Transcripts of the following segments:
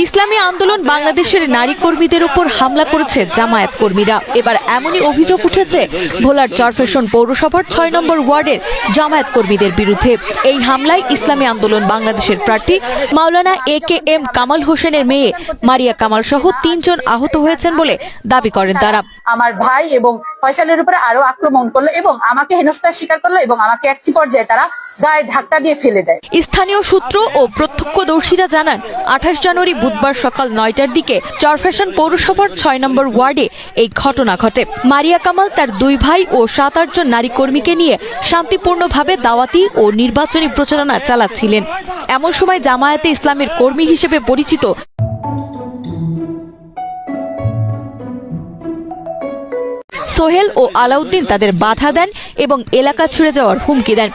ইসলামী আন্দোলন বাংলাদেশের নারী কর্মীদের উপর হামলা করেছে জামায়াত কর্মীরা। এবার এমনই অভিযোগ উঠেছে ভোলার চরফ্যাশন পৌরসভার ৬ নম্বর ওয়ার্ডের জামায়াত কর্মীদের বিরুদ্ধে। এই হামলায় ইসলামী আন্দোলন বাংলাদেশের প্রার্থী মাওলানা AKM কামাল হোসেনের মেয়ে মারিয়া কামাল সহ ৩ জন আহত হয়েছেন বলে দাবি করেন তারা। আমার ভাই এবং ফয়সালের উপরে আরো আক্রমণ করলো এবং আমাকে হেনস্থার শিকার করলো এবং আমাকে একটি পর্যায়ে তারা গায়ে ধাক্কা দিয়ে ফেলে দেয়। স্থানীয় সূত্র ও প্রত্যক্ষদর্শীরা জানান ২৮ জানুয়ারি বুধবার সকাল ৯টার দিকে চরফ্যাশন পৌরসভার ৬ নম্বর ওয়ার্ডে এই ঘটনা ঘটে। মারিয়া কামাল তার ২ ভাই ও ৭-৮ জন নারী কর্মীকে নিয়ে শান্তিপূর্ণভাবে দাওয়াতি ও নির্বাচনী প্রচারণা চালাচ্ছিলেন। এমন সময় জামায়াতে ইসলামের কর্মী হিসেবে পরিচিত সোহেল ও আলাউদ্দিন তাদের বাধা দেন এবং এলাকা ছেড়ে যাওয়ার হুমকি দেন।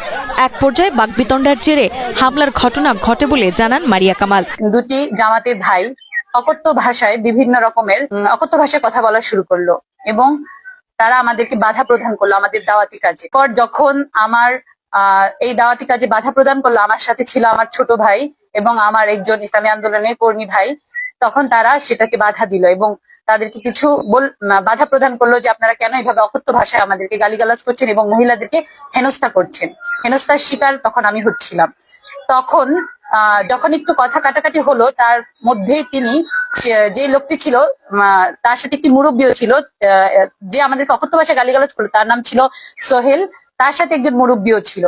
এক পর্যায়ে বাকবিতণ্ডার জেরে হামলার ঘটনা ঘটে বলে জানান মারিয়া কামাল। দুটি জামাতের ভাই অকথ্য ভাষায় বিভিন্ন রকমের অকথ্য ভাষায় কথা বলা শুরু করলো এবং তারা আমাদেরকে বাধা প্রদান করলো আমাদের দাওয়াতি কাজে। পর যখন আমার এই দাওয়াতি কাজে বাধা প্রদান করলো, আমার সাথে ছিল আমার ছোট ভাই এবং আমার একজন ইসলামী আন্দোলনের কর্মী ভাই, তখন তারা সেটাকে বাধা দিল এবং তাদেরকে কিছু বাধা প্রদান করলো যে আপনারা কেন এইভাবে অকথ্য ভাষায় আমাদেরকে গালিগালাজ করছেন এবং মহিলাদেরকে হেনস্থা করছেন। হেনস্থার শিকার তখন আমি হচ্ছিলাম। তখন যখন একটু কথা কাটাকাটি হলো, তার মধ্যেই তিনি যে লোকটি ছিল তার সাথে একটি মুরব্বীও ছিল যে আমাদেরকে অকথ্য ভাষায় গালিগালাজ করলো, তার নাম ছিল সোহেল, তার সাথে একজন মুরব্বীও ছিল।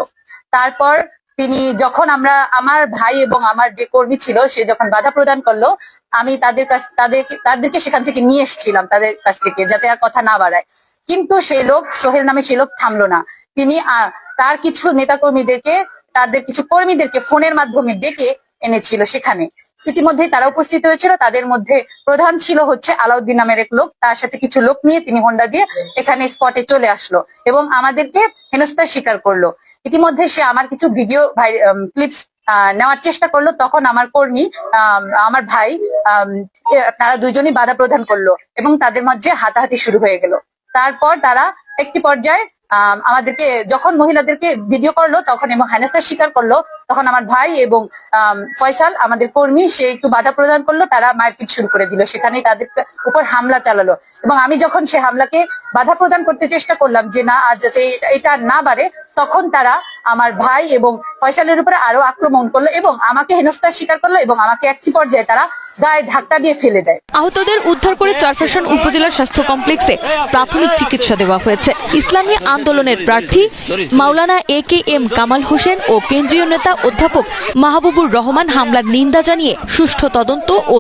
তারপর তিনি যখন আমার ভাই এবং আমার যে কর্মী ছিল সে যখন বাধা প্রদান করলো, আমি তাদেরকে সেখান থেকে নিয়ে এসেছিলাম তাদের কাছ থেকে, যাতে আর কথা না বাড়ায়। কিন্তু সেই লোক সোহেল নামে সেই লোক থামলো না। তিনি তার কিছু নেতাকর্মীদেরকে তাদের কিছু কর্মীদেরকে ফোনের মাধ্যমে ডেকে এনেছিল সেখানে। ইতিমধ্যেই তারা উপস্থিত হয়েছিল। তাদের মধ্যে প্রধান ছিল হচ্ছে আলাউদ্দিন নামের এক লোক। তার সাথে কিছু লোক নিয়ে তিনি হোন্ডা দিয়ে এখানে স্পটে চলে আসলো এবং আমাদেরকে হেনস্থার শিকার করলো। ইতিমধ্যে সে আমার কিছু ভিডিও ক্লিপস নেওয়ার চেষ্টা করলো। তখন আমার কর্মী আমার ভাই তারা দুইজনই বাধা প্রদান করলো এবং তাদের মধ্যে হাতাহাতি শুরু হয়ে গেল। তারপর তারা একটি পর্যায়ে আমাদেরকে যখন মহিলাদেরকে ভিডিও করলো তখন এবং হেনস্থার শিকার করলো, তখন আমার ভাই এবং ফয়সাল আমাদের কর্মী সে একটু বাধা প্রদান করলো। তারা মারপিট শুরু করে দিল, সেখানেই তাদের উপর হামলা চালালো এবং আমি যখন সে হামলাকে বাধা প্রদান করতে চেষ্টা করলাম যে না আজ যাতে এটা না বাড়ে, তখন তারা আমার ভাই এবং ফয়সালের উপরে আরো আক্রমণ করলো এবং আমাকে হেনস্থার শিকার করলো এবং আমাকে একটি পর্যায়ে তারা গায়ে ধাক্কা দিয়ে ফেলে দেয়। আহতদের উদ্ধার করে চরফ্যাশন উপজেলা স্বাস্থ্য কমপ্লেক্সে প্রাথমিক চিকিৎসা দেওয়া হয়েছে। ইসলামী আন্দোলনের প্রার্থী মাওলানা AKM কামাল হোসেন ও কেন্দ্রীয় নেতা অধ্যাপক মাহবুবুর রহমান হামলার নিন্দা জানিয়ে সুষ্ঠু তদন্ত ও